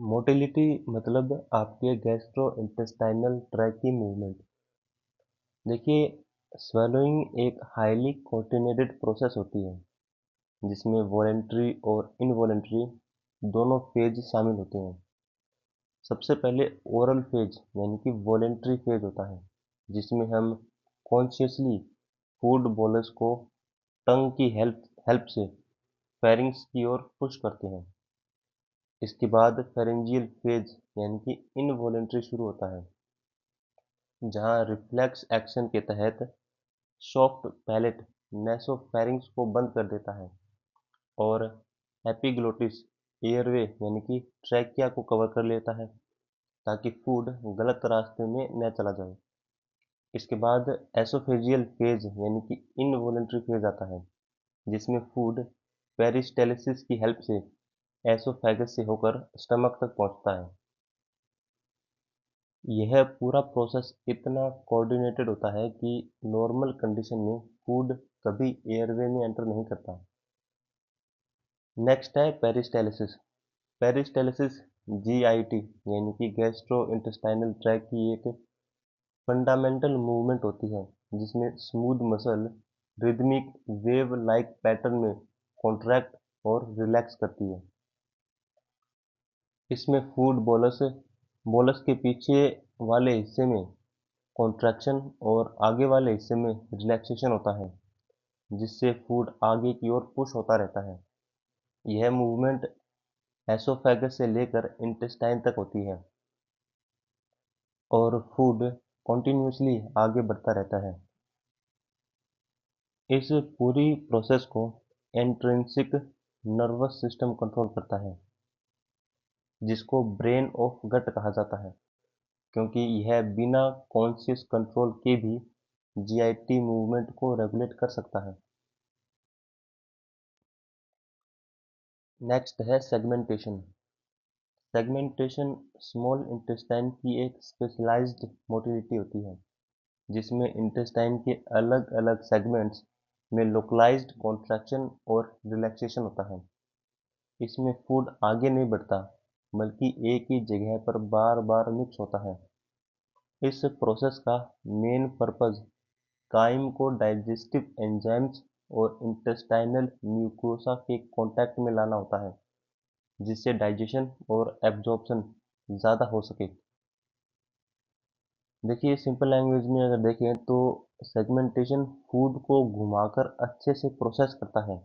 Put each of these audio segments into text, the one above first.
Motility मतलब आपके gastrointestinal tract की मूवमेंट। देखिए, स्वेलोइंग एक हाईली कोऑर्डिनेटेड प्रोसेस होती है जिसमें वॉलेंटरी और इनवॉलेंटरी दोनों फेज शामिल होते हैं। सबसे पहले ओरल फेज यानी कि वॉलेंटरी फेज होता है जिसमें हम कॉन्शियसली फूड बोलस को टंग की हेल्प हेल्प से फेरिंग्स की ओर पुश करते हैं। इसके बाद फेरेंजियल फेज यानी कि इनवॉलेंटरी शुरू होता है जहां रिफ्लेक्स एक्शन के तहत सॉफ्ट पैलेट नेसोफैरिंक्स को बंद कर देता है और एपिग्लोटिस एयरवे यानी कि ट्रैकिया को कवर कर लेता है ताकि फूड गलत रास्ते में न चला जाए। इसके बाद एसोफेजियल फेज यानी कि इनवॉलेंट्री फेज आता है जिसमें फूड पेरिस्टेलिसिस की हेल्प से एसोफेगस से होकर स्टमक तक पहुंचता है। यह पूरा प्रोसेस इतना कोऑर्डिनेटेड होता है कि नॉर्मल कंडीशन में फूड कभी एयरवे में एंटर नहीं करता। नेक्स्ट है पेरिस्टेलिसिस। पेरिस्टेलिसिस जीआईटी यानी कि गैस्ट्रो इंटेस्टाइनल ट्रैक की एक फंडामेंटल मूवमेंट होती है जिसमें smooth muscle rhythmic wave like pattern में कॉन्ट्रैक्ट और रिलैक्स करती है। इसमें फूड बोलस बोलस के पीछे वाले हिस्से में कॉन्ट्रैक्शन और आगे वाले हिस्से में रिलैक्सेशन होता है जिससे फूड आगे की ओर पुश होता रहता है। यह मूवमेंट एसोफेगस से लेकर इंटेस्टाइन तक होती है और फूड कॉन्टिन्यूसली आगे बढ़ता रहता है। इस पूरी प्रोसेस को इंट्रिंसिक नर्वस सिस्टम कंट्रोल करता है जिसको ब्रेन ऑफ गट कहा जाता है क्योंकि यह बिना कॉन्शियस कंट्रोल के भी जीआईटी मूवमेंट को रेगुलेट कर सकता है। नेक्स्ट है सेगमेंटेशन। सेगमेंटेशन स्मॉल इंटेस्टाइन की एक स्पेशलाइज्ड मोटिलिटी होती है जिसमें इंटेस्टाइन के अलग अलग सेगमेंट्स में लोकलाइज्ड कॉन्ट्रैक्शन और रिलैक्सेशन होता है। इसमें फूड आगे नहीं बढ़ता बल्कि एक ही जगह पर बार बार मिक्स होता है। इस प्रोसेस का मेन पर्पस काइम को डाइजेस्टिव एंजाइम्स और इंटेस्टाइनल म्यूकोसा के कांटेक्ट में लाना होता है जिससे डाइजेशन और एब्जॉर्प्शन ज़्यादा हो सके। देखिए, सिंपल लैंग्वेज में अगर देखें तो सेगमेंटेशन फूड को घुमाकर अच्छे से प्रोसेस करता है,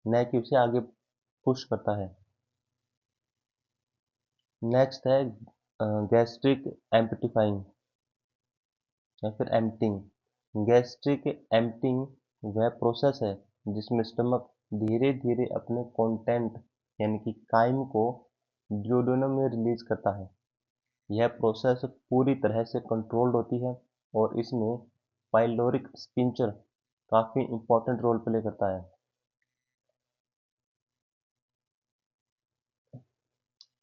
न कि उसे आगे पुश करता है। नेक्स्ट है गैस्ट्रिक एम्प्लीफाइंग या फिर एम्पटिंग। गैस्ट्रिक एम्पटिंग वह प्रोसेस है जिसमें स्टमक धीरे धीरे अपने कंटेंट यानी कि काइम को ड्यूोडेनम में रिलीज करता है। यह प्रोसेस पूरी तरह से कंट्रोल्ड होती है और इसमें पाइलोरिक स्पिंचर काफ़ी इंपॉर्टेंट रोल प्ले करता है।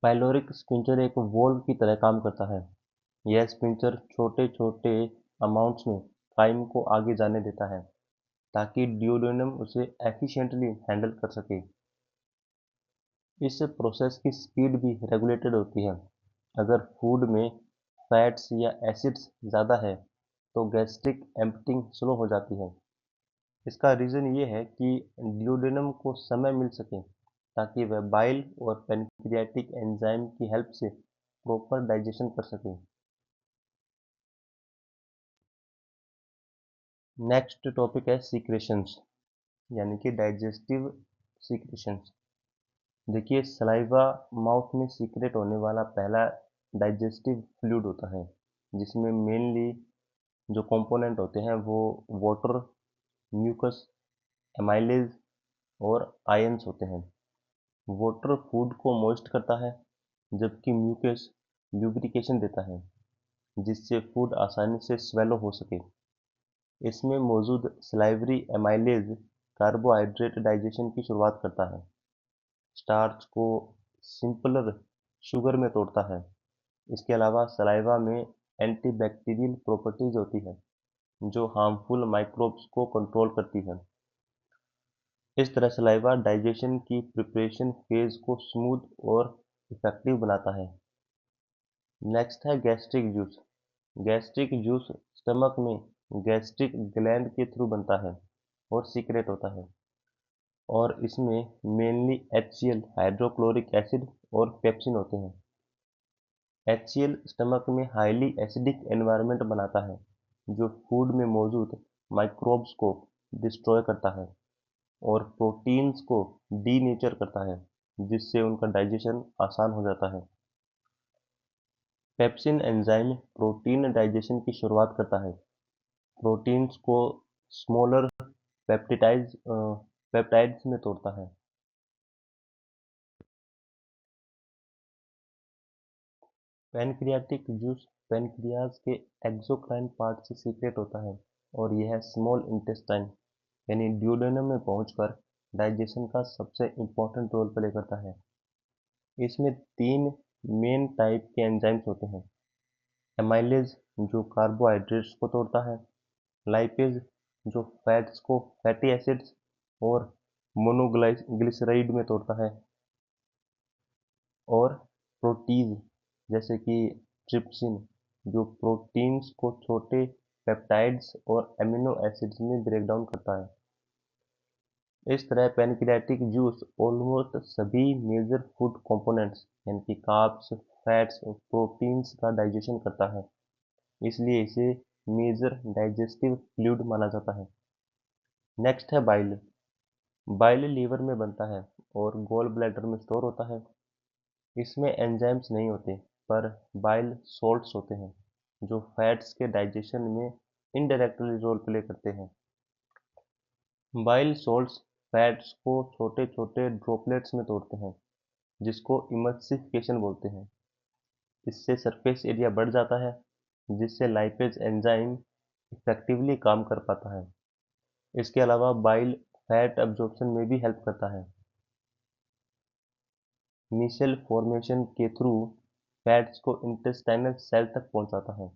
पाइलोरिक स्पिंचर एक वोल्व की तरह काम करता है। यह स्पिंचर छोटे छोटे अमाउंट्स में काइम को आगे जाने देता है ताकि ड्यूोडेनम उसे एफिशिएंटली हैंडल कर सके। इस प्रोसेस की स्पीड भी रेगुलेटेड होती है। अगर फूड में फैट्स या एसिड्स ज़्यादा है तो गैस्ट्रिक एम्पटिंग स्लो हो जाती है। इसका रीज़न ये है कि ड्यूोडेनम को समय मिल सके ताकि वह बाइल और पैनक्रियाटिक एंजाइम की हेल्प से प्रॉपर डाइजेशन कर सके। नेक्स्ट टॉपिक है सीक्रेशंस यानी कि डाइजेस्टिव सीक्रेशंस। देखिए, सलाइवा माउथ में सीक्रेट होने वाला पहला डाइजेस्टिव फ्लूइड होता है जिसमें मेनली जो कंपोनेंट होते हैं वो वाटर, म्यूकस, एमाइलेज और आयंस होते हैं। वाटर फूड को मॉइस्ट करता है जबकि म्यूकस ल्यूब्रिकेशन देता है जिससे फूड आसानी से स्वेलो हो सके। इसमें मौजूद सलाइवरी एमाइलेज कार्बोहाइड्रेट डाइजेशन की शुरुआत करता है, स्टार्च को सिंपलर शुगर में तोड़ता है। इसके अलावा सलाइवा में एंटीबैक्टीरियल प्रॉपर्टीज होती है जो हार्मफुल माइक्रोब्स को कंट्रोल करती है। इस तरह सलाइवा डाइजेशन की प्रिपरेशन फेज को स्मूथ और इफेक्टिव बनाता है। नेक्स्ट है gastric juice. Gastric juice stomach में गैस्ट्रिक ग्लैंड के थ्रू बनता है और सीक्रेट होता है, और इसमें मेनली HCl हाइड्रोक्लोरिक एसिड और पेप्सिन होते हैं। HCl स्टमक में हाईली एसिडिक एनवायरनमेंट बनाता है जो फूड में मौजूद माइक्रोब्स को डिस्ट्रॉय करता है और प्रोटीन्स को डीनेचर करता है, जिससे उनका डाइजेशन आसान हो जाता है। पेप्सिन एंजाइम प्रोटीन डाइजेशन की शुरुआत करता है, प्रोटीन्स को स्मॉलर पेप्टाइड्स में तोड़ता है। पैनक्रियाटिक जूस पैनक्रियाज के एक्सोक्राइन पार्ट से सीक्रेट होता है और यह स्मॉल इंटेस्टाइन यानी ड्यूडेनम में पहुंचकर डाइजेशन का सबसे इम्पोर्टेंट रोल प्ले करता है। इसमें तीन मेन टाइप के एंजाइम्स होते हैं। एमाइलेज जो कार्बोहाइड्रेट्स को तोड़ता है, लाइपेज जो फैट्स को फैटी एसिड्स और मोनोग्लिसराइड में तोड़ता है, और प्रोटीज जैसे कि ट्रिप्सिन जो प्रोटीन्स को छोटे पेप्टाइड्स और एमिनो एसिड्स में ब्रेक डाउन करता है। इस तरह पैनक्रियाटिक जूस ऑलमोस्ट सभी मेजर फूड कंपोनेंट्स यानी कि कार्ब्स, फैट्स और प्रोटीन्स का डाइजेशन करता है, इसलिए इसे मेजर डाइजेस्टिव फ्लूइड माना जाता है। नेक्स्ट है बाइल। बाइल लीवर में बनता है और गॉल ब्लैडर में स्टोर होता है। इसमें एंजाइम्स नहीं होते, पर बाइल सॉल्ट्स होते हैं जो फैट्स के डाइजेशन में इनडायरेक्टली रोल प्ले करते हैं। बाइल सॉल्ट्स फैट्स को छोटे छोटे ड्रॉपलेट्स में तोड़ते हैं, जिसको इमल्सिफिकेशन बोलते हैं। इससे सरफेस एरिया बढ़ जाता है, जिससे लाइपेज एंजाइम इफेक्टिवली काम कर पाता है। इसके अलावा बाइल फैट अब्जॉर्प्शन में भी हेल्प करता है। मिशेल फॉर्मेशन के थ्रू फैट्स को इंटेस्टाइनल सेल तक पहुंचाता है।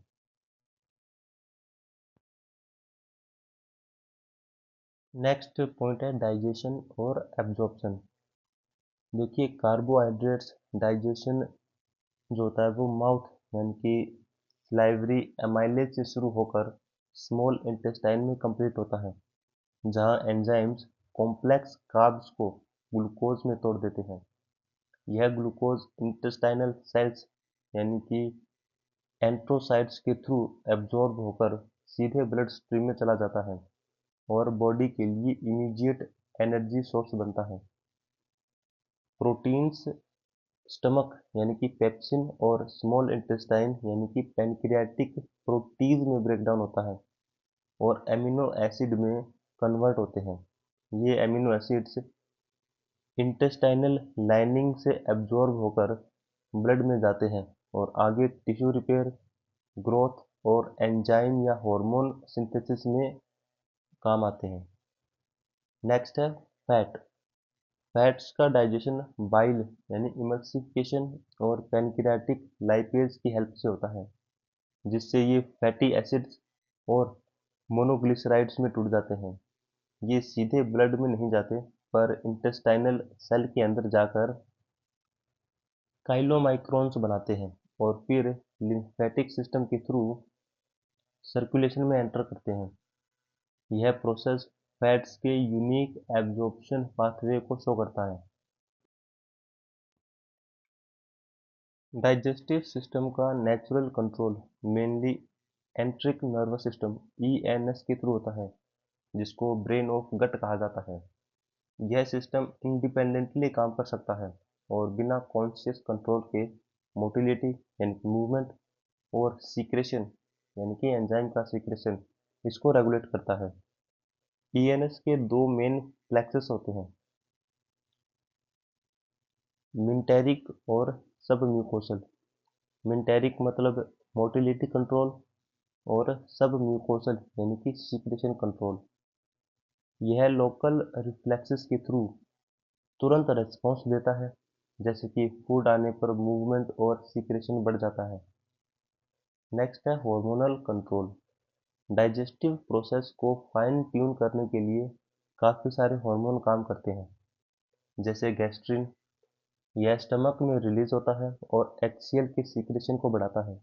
नेक्स्ट पॉइंट है डाइजेशन और एब्जॉर्प्शन। देखिए कार्बोहाइड्रेट्स डाइजेशन जो होता है वो माउथ यानी कि स्लाइवरी एमाइलेज से शुरू होकर स्मॉल इंटेस्टाइन में कंप्लीट होता है, जहां एंजाइम्स कॉम्प्लेक्स कार्ब्स को ग्लूकोज में तोड़ देते हैं। यह ग्लूकोज इंटेस्टाइनल सेल्स यानी कि एंट्रोसाइट्स के थ्रू एब्जॉर्ब होकर सीधे ब्लड स्ट्रीम में चला जाता है और बॉडी के लिए इमीडिएट एनर्जी सोर्स बनता है। प्रोटीन्स स्टमक यानी कि पेप्सिन और स्मॉल इंटेस्टाइन यानी कि पैनक्रियाटिक प्रोटीज में ब्रेकडाउन होता है और एमिनो एसिड में कन्वर्ट होते हैं। ये एमिनो एसिड्स इंटेस्टाइनल लाइनिंग से एब्जॉर्ब होकर ब्लड में जाते हैं और आगे टिश्यू रिपेयर, ग्रोथ और एंजाइम या हार्मोन सिंथेसिस में काम आते हैं। नेक्स्ट है फैट। फैट्स का डाइजेशन बाइल यानी इमल्सिफिकेशन और पैनक्रियाटिक लाइपेज की हेल्प से होता है, जिससे ये फैटी एसिड्स और मोनोग्लिसराइड्स में टूट जाते हैं। ये सीधे ब्लड में नहीं जाते, पर इंटेस्टाइनल सेल के अंदर जाकर काइलोमाइक्रोन्स बनाते हैं और फिर लिम्फेटिक सिस्टम के थ्रू सर्कुलेशन में एंटर करते हैं। यह प्रोसेस फैट्स के यूनिक एब्जॉर्प्शन पाथवे को शो करता है। डाइजेस्टिव सिस्टम का natural control mainly एंट्रिक nervous system ENS के थ्रू होता है, जिसको ब्रेन ऑफ गट कहा जाता है। यह सिस्टम इंडिपेंडेंटली काम कर सकता है और बिना कॉन्शियस कंट्रोल के मोटिलिटी यानी कि मूवमेंट और सीक्रेशन यानी कि एंजाइम का सीक्रेशन इसको रेगुलेट करता है। ENS के दो मेन प्लेक्सेस होते हैं, मिंटेरिक और सब म्यूकोसल। मिंटेरिक मतलब मोटिलिटी कंट्रोल और सब म्यूकोसल यानी कि सीक्रेशन कंट्रोल। यह लोकल रिफ्लेक्सेस के थ्रू तुरंत रिस्पॉन्स देता है, जैसे कि फूड आने पर मूवमेंट और सीक्रेशन बढ़ जाता है। नेक्स्ट है हार्मोनल कंट्रोल। डाइजेस्टिव प्रोसेस को फाइन ट्यून करने के लिए काफ़ी सारे हार्मोन काम करते हैं, जैसे गैस्ट्रिन, यह स्टमक में रिलीज होता है और HCl की सीक्रेशन को बढ़ाता है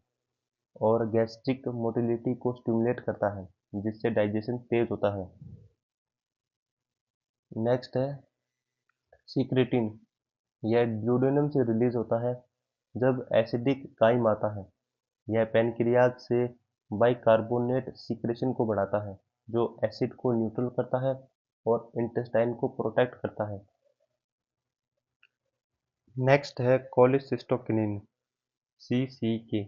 और गैस्ट्रिक मोटिलिटी को स्टिमुलेट करता है, जिससे डाइजेशन तेज होता है। नेक्स्ट है सीक्रेटिन। यह ड्यूडेनम से रिलीज होता है जब एसिडिक काइम आता है। यह पैनक्रियाज से बाइकार्बोनेट सीक्रेशन को बढ़ाता है, जो एसिड को न्यूट्रल करता है और इंटेस्टाइन को प्रोटेक्ट करता है। नेक्स्ट है cholecystokinin CCK।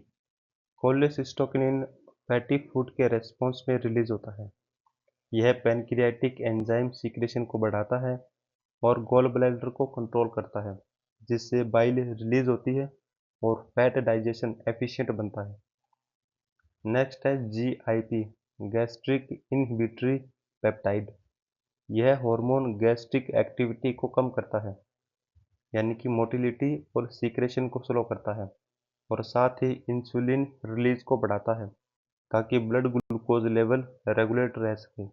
Cholecystokinin fatty food के रेस्पॉन्स में रिलीज होता है। यह पैनक्रियाटिक एंजाइम सीक्रेशन को बढ़ाता है और गॉल ब्लैडर को कंट्रोल करता है, जिससे बाइल रिलीज होती है और फैट डाइजेशन एफिशिएंट बनता है। नेक्स्ट है GIP, गैस्ट्रिक इनहिबिटरी पेप्टाइड। यह हार्मोन गैस्ट्रिक एक्टिविटी को कम करता है, यानी कि मोटिलिटी और सीक्रेशन को स्लो करता है, और साथ ही इंसुलिन रिलीज को बढ़ाता है ताकि ब्लड ग्लूकोज लेवल रेगुलेट रह सके।